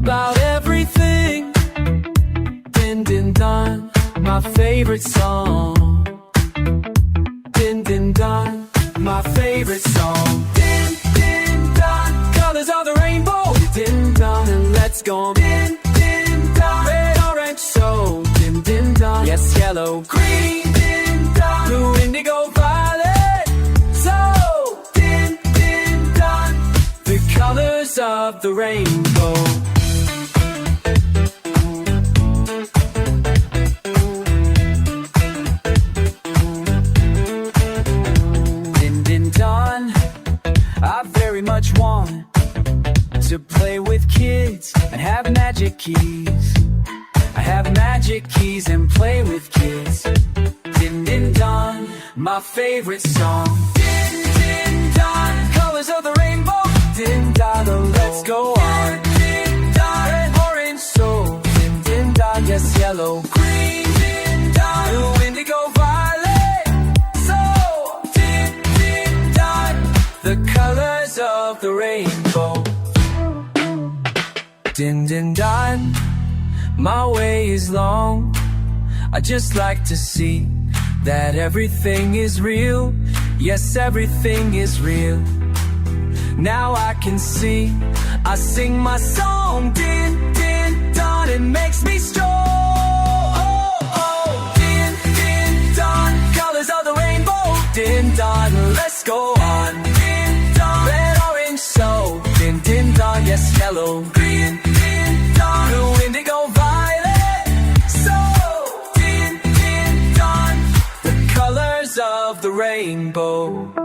about everything. Din din don, my favorite song. Din din don, my favorite song. Din din don, colors of the rainbow. Din don, and let's go. Din din don, red, orange, so. Din din don, yes, yellow, green. Din don, blue, indigo, violet. So, din din don, the colors of the rainbow. I very much want to play with kids and have magic keys. I have magic keys and play with kids. Din din don, my favorite song. Din din don, colors of the rainbow. Din don, let's go on. Din don, red, orange, so. Din din don, yes, yellow, green. Din don, blue, indigo, violet. So, din din don, the colors of the rainbow. Din din don, my way is long. I just like to see that everything is real. Yes, everything is real. Now I can see, I sing my song. Din din don, it makes me strong. Din din don, colors of the rainbow. Din don, let's go on. Red, orange, so. Din din don, yes, yellow, green. Din don, blue, indigo, violet. So, din din don, the colors of the rainbow.